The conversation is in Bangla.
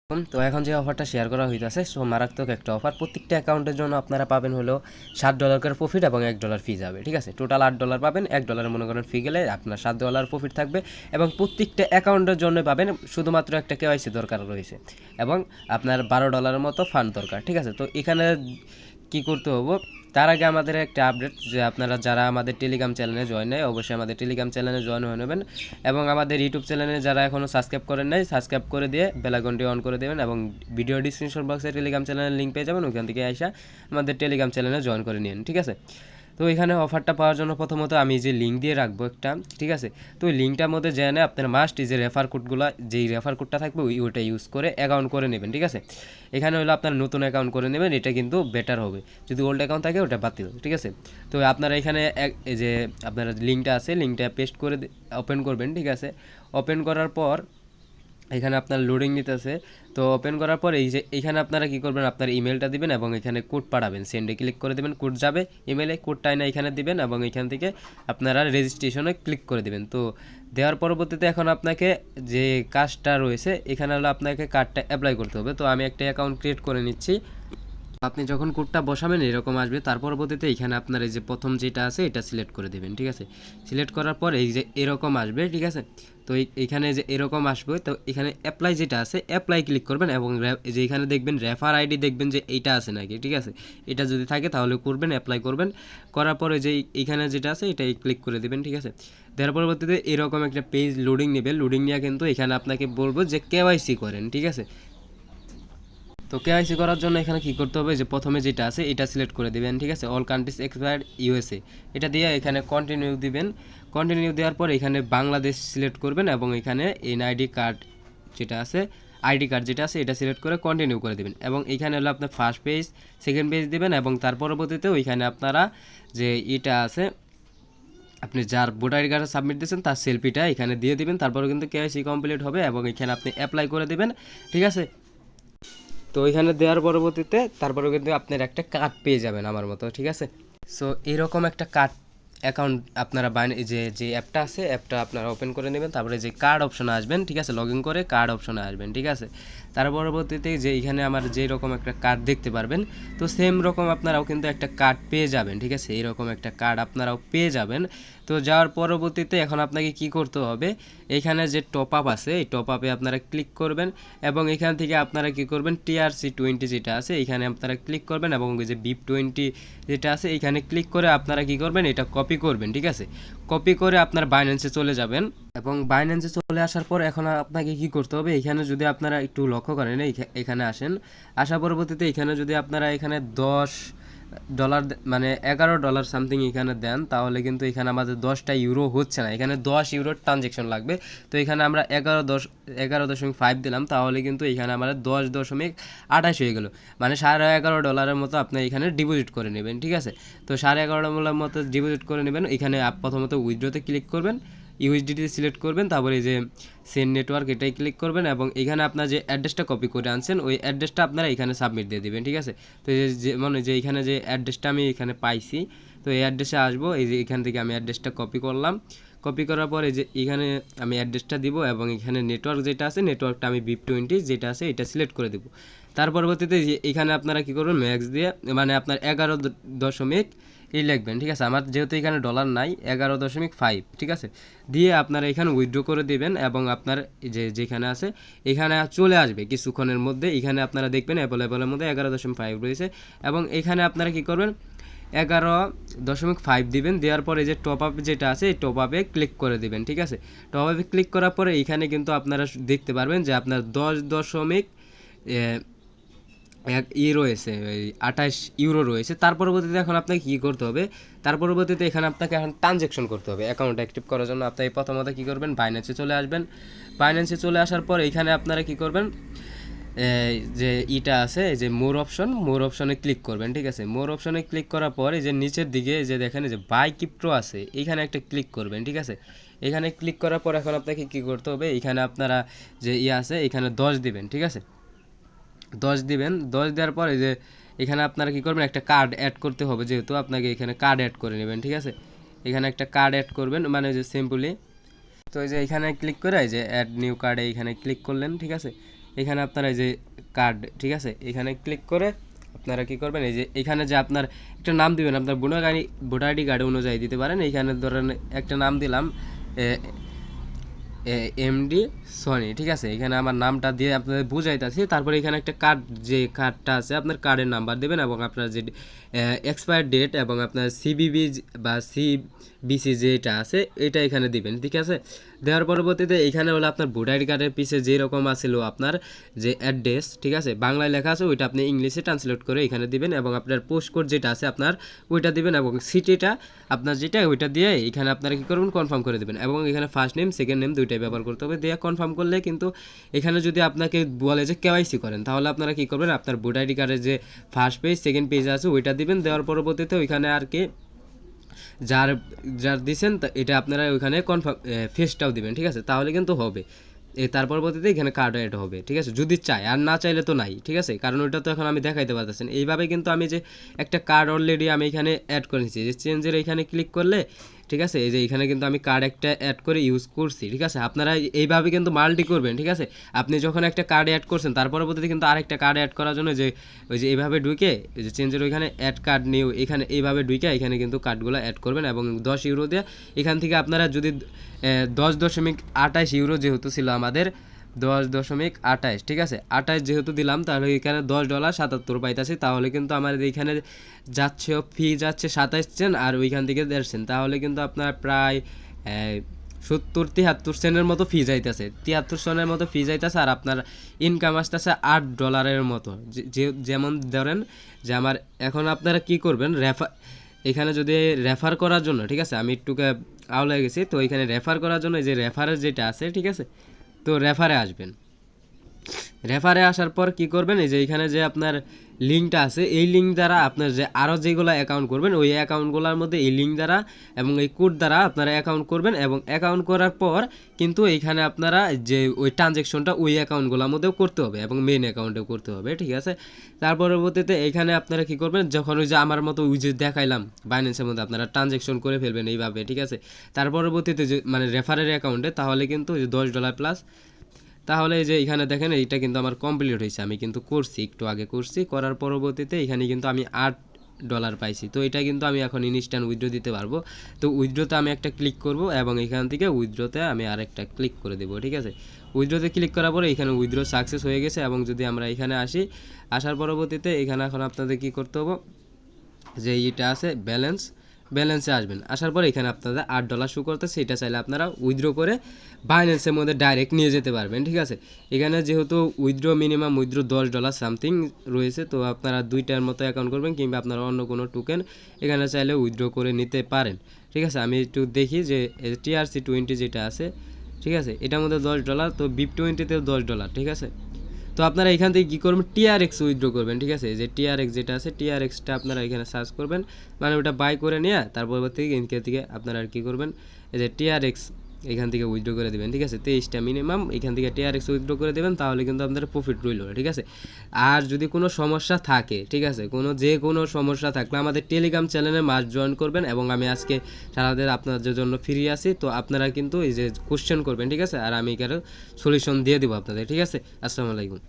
তো এখন যে অফারটা শেয়ার করা হইতেছে সো মারাত্মক একটা অফার। প্রত্যেকটা অ্যাকাউন্টের জন্য আপনারা পাবেন হলো $7 করে প্রফিট এবং $1 ফি যাবে, ঠিক আছে। টোটাল $8 পাবেন, $1 মনে করেন ফি গেলে আপনার $7 প্রফিট থাকবে এবং প্রত্যেকটা অ্যাকাউন্টের জন্য পাবেন শুধুমাত্র একটা কেওয়াইসি দরকার রয়েছে এবং আপনার $12 মতো ফান্ড দরকার, ঠিক আছে। তো এখানে কি করতে হবে তার আগে আমাদের একটা আপডেট যে আপনারা যারা আমাদের টেলিগ্রাম চ্যানেলে জয়েন নেয় অবশ্যই আমাদের টেলিগ্রাম চ্যানেলে জয়েন হয়ে নেবেন এবং আমাদের ইউটিউব চ্যানেলে যারা এখনও সাবস্ক্রাইব করেন নাই সাবস্ক্রাইব করে দিয়ে বেল আইকনটি অন করে দেবেন এবং ভিডিও ডিসক্রিপশন বক্সে টেলিগ্রাম চ্যানেলের লিঙ্ক পেয়ে যাবেন, ওইখান থেকে আইসা আমাদের টেলিগ্রাম চ্যানেলে জয়েন করে নিন, ঠিক আছে। তো এখানে অফারটা পাওয়ার জন্য প্রথমত আমি যে লিঙ্ক দিয়ে রাখবো একটা, ঠিক আছে। তো ওই লিঙ্কটার মধ্যে জেনে আপনার মাস্ট যে রেফার কোডগুলো যেই রেফার কোডটা থাকবে ওইটা ইউজ করে অ্যাকাউন্ট করে নেবেন, ঠিক আছে। এখানে হলো আপনার নতুন অ্যাকাউন্ট করে নেবেন, এটা কিন্তু বেটার হবে। যদি ওল্ড অ্যাকাউন্ট থাকে ওটা বাতিল, ঠিক আছে। তো আপনারা এখানে এই যে আপনার লিঙ্কটা আছে লিঙ্কটা পেস্ট করে ওপেন করবেন, ঠিক আছে। ওপেন করার পর এখানে আপনার লোডিং নিতেছে। তো ওপেন করার পর এই যে এখানে আপনারা কী করবেন আপনার ইমেলটা দিবেন এবং এখানে কোড পাঠাবেন, সেন্ডে ক্লিক করে দেবেন, কোড যাবে ইমেলে, কোডটা না এখানে দিবেন এবং এখান থেকে আপনারা রেজিস্ট্রেশনে ক্লিক করে দিবেন। তো দেওয়ার পরবর্তীতে এখন আপনাকে যে কাজটা রয়েছে এখানে হলো আপনাকে কার্ডটা অ্যাপ্লাই করতে হবে। তো আমি একটা অ্যাকাউন্ট ক্রিয়েট করে নিচ্ছি। আপনি যখন কোডটা বসাবেন এরকম আসবে, তার পরবর্তীতে এখানে আপনার এই যে প্রথম যেটা আছে এটা সিলেক্ট করে দেবেন, ঠিক আছে। সিলেক্ট করার পর এই যে এরকম আসবে, ঠিক আছে। তো এইখানে যে এরকম আসবে তো এখানে অ্যাপ্লাই যেটা আছে অ্যাপ্লাই ক্লিক করবেন এবং যে এখানে দেখবেন রেফার আইডি দেখবেন যে এইটা আছে নাকি, ঠিক আছে। এটা যদি থাকে তাহলে করবেন, অ্যাপ্লাই করবেন। করার পরে যে এইখানে যেটা আছে এটাই ক্লিক করে দেবেন, ঠিক আছে। দেওয়ার পরবর্তীতে এরকম একটা পেজ লোডিং নেবে, লোডিং নিয়ে কিন্তু এখানে আপনাকে বলবো যে কেওয়াইসি করেন, ঠিক আছে। তো কেওয়াইসি করার জন্য এখানে কি করতে হবে যে প্রথমে যেটা আছে এটা সিলেক্ট করে দিবেন, ঠিক আছে। অল কান্ট্রিজ এক্সপায়ার্ড ইউএসএ এটা দিয়ে এখানে কন্টিনিউ দিবেন। কন্টিনিউ দেওয়ার পর এখানে বাংলাদেশ সিলেক্ট করবেন এবং এখানে এনআইডি কার্ড যেটা আছে আইডি কার্ড যেটা আছে এটা সিলেক্ট করে কন্টিনিউ করে দেবেন এবং এখানে হলো আপনার ফার্স্ট পেজ সেকেন্ড পেজ দিবেন এবং তার পরবর্তীতে ওইখানে আপনারা যে এটা আছে আপনি যার ভোটার আইডি কার্ড সাবমিট দিয়েছেন তার সেলফিটা এখানে দিয়ে দিবেন। তারপরে কিন্তু কেওয়াইসি কমপ্লিট হবে এবং এখানে আপনি অ্যাপ্লাই করে দেবেন, ঠিক আছে। তো এখানে দেওয়ার পরবর্তীতে তারপরে কিন্তু আপনার একটা কার্ড পেয়ে যাবেন আমার মতো, ঠিক আছে। সো এরকম একটা কার্ড অ্যাকাউন্ট আপনারা যে অ্যাপটা আছে অ্যাপটা আপনারা ওপেন করে নেবেন, তারপরে যে কার্ড অপশনে আসবেন, ঠিক আছে। লগ ইন করে কার্ড অপশনে আসবেন, ঠিক আছে। তার পরবর্তীতে যে এখানে আমার যেরকম একটা কার্ড দেখতে পারবেন তো সেম রকম আপনারাও কিন্তু একটা কার্ড পেয়ে যাবেন, ঠিক আছে। এইরকম একটা কার্ড আপনারাও পেয়ে যাবেন। তো যাওয়ার পরবর্তীতে এখন আপনাকে কি করতে হবে এখানে যে টপ আপ আছে এই টপ আপে আপনারা ক্লিক করবেন এবং এখান থেকে আপনারা কি করবেন TRC20 যেটা আছে এখানে আপনারা ক্লিক করবেন এবং ওই যে BIP20 যেটা আছে এখানে ক্লিক করে আপনারা কি করবেন এটা কপি করবেন, ঠিক আছে। কপি করে আপনার বাইন্যান্সে চলে যাবেন এবং বাইন্যান্সে চলে আসার পর এখন আপনাকে কি করতে হবে এখানে যদি আপনারা একটু লক্ষ্য করেন এখানে আসেন, আসা পরবর্তীতে এখানে যদি আপনারা এখানে $10 মানে $11 সামথিং এখানে দেন তাহলে কিন্তু এখানে আমাদের 10টা ইউরো হচ্ছে না, এখানে 10 ইউরোর ট্রানজেকশন লাগবে। তো এখানে আমরা 11.5 দিলাম তাহলে কিন্তু এখানে আমাদের 10.28 হয়ে গেল, মানে $11.5 মতো আপনি এখানে ডিপোজিট করে নেবেন, ঠিক আছে। তো $11.5 মতো ডিপোজিট করে নেবেন। এখানে প্রথমত উইথড্রোতে ক্লিক করবেন, ইউএসডিটি সিলেক্ট করবেন, তারপরে এই যে সেন্ড নেটওয়ার্ক এটাই ক্লিক করবেন এবং এখানে আপনার যে অ্যাড্রেসটা কপি করে আনছেন ওই অ্যাড্রেসটা আপনারা এখানে সাবমিট দিয়ে দেবেন, ঠিক আছে। তো মানে যে এখানে যে অ্যাড্রেসটা আমি এখানে পাইছি তো এই অ্যাড্রেসে আসবো, এই যে এখান থেকে আমি অ্যাড্রেসটা কপি করলাম, কপি করার পরে যে এখানে আমি অ্যাড্রেসটা দিব এবং এখানে নেটওয়ার্ক যেটা আছে নেটওয়ার্কটা আমি BIP20 যেটা আছে এটা সিলেক্ট করে দেবো। তার পরবর্তীতে যে এখানে আপনারা কী করবেন ম্যাক্স দিয়ে মানে আপনার 11 লিখবেন, ঠিক আছে। আমার যেহেতু এখানে ডলার নাই 11.5, ঠিক আছে, দিয়ে আপনারা এখানে উইথড্র করে দেবেন এবং আপনার যেখানে আছে এখানে চলে আসবে কিছুক্ষণের মধ্যে। এখানে আপনারা দেখবেন অ্যাভেলেবলের মধ্যে 11.5 রয়েছে এবং এখানে আপনারা কী করবেন 11.5 দিবেন। দেওয়ার পরে যে টপ আপ যেটা আছে এই টপ আপে ক্লিক করে দেবেন, ঠিক আছে। টপ আপে ক্লিক করার পরে এখানে কিন্তু আপনারা দেখতে পারবেন যে আপনার 28 ইউরো রয়েছে। তার পরবর্তীতে এখন আপনাকে কী করতে হবে তার পরবর্তীতে এখানে আপনাকে এখন ট্রানজ্যাকশন করতে হবে। অ্যাকাউন্ট অ্যাক্টিভ করার জন্য আপনাকে প্রথমত কী করবেন বাইন্যান্সে চলে আসবেন। বাইন্যান্সে চলে আসার পর এখানে আপনারা কী করবেন যে ইটা আছে এই যে মোর অপশনে ক্লিক করবেন, ঠিক আছে। মোর অপশনে ক্লিক করার পর এই যে নিচের দিকে যে দেখেন যে বাই ক্রিপ্টো আছে এখানে একটা ক্লিক করবেন, ঠিক আছে। এখানে ক্লিক করার পর এখন আপনাকে কী করতে হবে এখানে আপনারা যে আছে এখানে 10 দিবেন, ঠিক আছে। 10 দিবেন, 10 দেওয়ার পরে যে এখানে আপনারা কী করবেন একটা কার্ড অ্যাড করতে হবে, যেহেতু আপনাকে এখানে কার্ড অ্যাড করে নেবেন, ঠিক আছে। এখানে একটা কার্ড অ্যাড করবেন মানে যে সিম্পলি। তো এই যে এখানে ক্লিক করে এই যে অ্যাড নিউ কার্ডে এখানে ক্লিক করলেন, ঠিক আছে। এখানে আপনারা এই যে কার্ড, ঠিক আছে, এখানে ক্লিক করে আপনারা কি করবেন, এই যে এখানে যে আপনার একটা নাম দিবেন, আপনার ভোটার আইডি কার্ড অনুযায়ী দিতে পারেন। এইখানে ধরেন একটা নাম দিলাম এমডি সনি, ঠিক আছে, এখানে আমার নামটা দিয়ে আপনাদের বুঝাইতেছি। তারপরে এখানে একটা কার্ড, যে কার্ডটা আছে আপনার কার্ডের নাম্বার দেবেন এবং আপনার যে এক্সপায়ার ডেট এবং আপনার সিবিবি বা সিবিসি যেটা আছে এটা এখানে দিবেন, ঠিক আছে। দেওয়ার পরবর্তীতে এখানে হলো আপনার ভোটার আইডি কার্ডের পিছে যেরকম আছিল আপনার যে অ্যাড্রেস, ঠিক আছে, বাংলায় লেখা আছে ওইটা আপনি ইংলিশে ট্রান্সলেট করে এখানে দিবেন এবং আপনার পোস্ট কোড যেটা আছে আপনার ওইটা দিবেন এবং সিটিটা আপনার যেটা ওইটা দিয়ে এখানে আপনারা কী করবেন, কনফার্ম করে দেবেন এবং এখানে ফার্স্ট নেম সেকেন্ড নেম দুইটাই ব্যবহার করতে হবে। দিয়ে কনফার্ম করলে কিন্তু এখানে যদি আপনাকে বলে যে কেওয়াইসি করেন, তাহলে আপনারা কী করবেন, আপনার ভোটার আইডি কার্ডের যে ফার্স্ট পেজ সেকেন্ড পেজ আছে ওইটা দিবেন। দেওয়ার পরবর্তীতে ওইখানে আর কি যার যার দিছেন এটা আপনারা ওইখানে কনফার্ম ফেসটাও দিবেন, ঠিক আছে, তাহলে কিন্তু হবে। তার পরবর্তীতে এখানে কার্ড অ্যাড হবে, ঠিক আছে, যদি চাই, আর না চাইলে তো নাই, ঠিক আছে, কারণ ওইটা তো এখন আমি দেখাইতে পারতেছেন। এইভাবে কিন্তু আমি যে একটা কার্ড অলরেডি আমি এখানে অ্যাড করে নিচ্ছি, যে চেঞ্জের এখানে ক্লিক করলে, ঠিক আছে, এই যে এখানে কিন্তু আমি কার্ড একটা অ্যাড করে ইউজ করছি, ঠিক আছে। আপনারা এইভাবে কিন্তু মাল্টি করবেন, ঠিক আছে। আপনি যখন একটা কার্ড অ্যাড করছেন তার পরবর্তীতে কিন্তু আরেকটা কার্ড অ্যাড করার জন্য যে ওই যে এইভাবে ঢুকে এই যে চেঞ্জের ওইখানে অ্যাড কার্ড নিউ এখানে এইভাবে ঢুকে এখানে কিন্তু কার্ডগুলো অ্যাড করবেন এবং 10 ইউরো দিয়ে এখান থেকে আপনারা যদি 10.28 ইউরো যেহেতু ছিল আমাদের 10.28, ঠিক আছে, 28 যেহেতু দিলাম তাহলে এখানে $10.77 পাইতেছি, তাহলে কিন্তু আমাদের এইখানে যাচ্ছে ফি যাচ্ছে 27 সেন্ট আর ওইখান থেকে 1.5 সেন্ট, তাহলে কিন্তু আপনার প্রায় 70-73 সেন্টের মতো ফি যাইতেছে, 73 সেন্টের মতো ফি যাইতেছে। আর আপনার ইনকাম আসতেছে $8 মতো। যেমন ধরেন যে আমার এখন আপনারা কি করবেন, এখানে যদি রেফার করার জন্য, ঠিক আছে, আমি একটু আওলায় গেছি, তো এখানে রেফার করার জন্য যে রেফারের যেটা আছে, ঠিক আছে, তো রেফারে আসবেন। রেফারে আসার পর কি করবেন, এই যে এখানে যে আপনার লিঙ্কটা আছে এই লিঙ্ক দ্বারা আপনার যে আরও যেগুলো অ্যাকাউন্ট করবেন ওই অ্যাকাউন্টগুলোর মধ্যে এই লিঙ্ক দ্বারা এবং এই কোড দ্বারা আপনারা অ্যাকাউন্ট করবেন এবং অ্যাকাউন্ট করার পর কিন্তু এইখানে আপনারা যে ওই ট্রানজ্যাকশনটা ওই অ্যাকাউন্টগুলোর মধ্যেও করতে হবে এবং মেইন অ্যাকাউন্টেও করতে হবে, ঠিক আছে। তার পরবর্তীতে এখানে আপনারা কি করবেন, যখন ওই যে আমার মতো ওই যে দেখাইলাম বাইন্যান্সের মধ্যে আপনারা ট্রানজ্যাকশন করে ফেলবেন এইভাবে, ঠিক আছে। তার পরবর্তীতে যে মানে রেফারের অ্যাকাউন্টে তাহলে কিন্তু $10 প্লাস, তাহলে এই যে এখানে দেখেন এইটা কিন্তু আমার কমপ্লিট হয়েছে, আমি কিন্তু করছি, একটু আগে করছি, করার পরবর্তীতে এখানে কিন্তু আমি $8 পাইছি। তো এটা কিন্তু আমি এখন ইনস্ট্যান্ট উইথড্র দিতে পারবো। তো উইথড্রোতে আমি একটা ক্লিক করব এবং এখান থেকে উইথড্রোতে আমি আরেকটা ক্লিক করে দেবো, ঠিক আছে। উইথড্রোতে ক্লিক করার পরে এখানে উইথড্রো সাকসেস হয়ে গেছে এবং যদি আমরা এখানে আসি, আসার পরবর্তীতে এখানে এখন আপনাদের কী করতে হবে, যে এইটা আছে ব্যালেন্সে আসবেন। আসার পরে এখানে আপনাদের $8 শো করতেছে, এটা চাইলে আপনারা উইথড্র করে বাইন্যান্সের মধ্যে ডাইরেক্ট নিয়ে যেতে পারবেন, ঠিক আছে। এখানে যেহেতু মিনিমাম উইথড্র $10 সামথিং রয়েছে, তো আপনারা দুইটার মতো অ্যাকাউন্ট করবেন কিংবা আপনারা অন্য কোনো টোকেন এখানে চাইলে উইথড্র করে নিতে পারেন, ঠিক আছে। আমি একটু দেখি যে TRC20 যেটা আছে, ঠিক আছে, এটার মধ্যে $10, তো BIP20তেও $10, ঠিক আছে। তো আপনারা এখান থেকে কী করবেন, TRX উইথড্র করবেন, ঠিক আছে। যে TRX যেটা আছে TRXটা আপনারা এখানে সার্চ করবেন, মানে ওটা বাই করে নিয়ে তারপর থেকে আপনারা আর কী করবেন, এই যে TRX এখান থেকে উইথড্র করে দেবেন, ঠিক আছে। 23টা মিনিমাম এখান থেকে TRX উইথড্র করে দেবেন, তাহলে কিন্তু আপনাদের প্রফিট রইল, ঠিক আছে। আর যদি কোনো সমস্যা থাকে, ঠিক আছে, কোনো সমস্যা থাকলে আমাদের টেলিগ্রাম চ্যানেলে মাস্ট জয়েন করবেন এবং আমি আজকে সারাদিন আপনাদের জন্য ফ্রি আছি, তো আপনারা কিন্তু এই যে কোশ্চেন করবেন, ঠিক আছে, আর আমি এখানে সলিউশন দিয়ে দেবো আপনাদের, ঠিক আছে। আসসালামু আলাইকুম।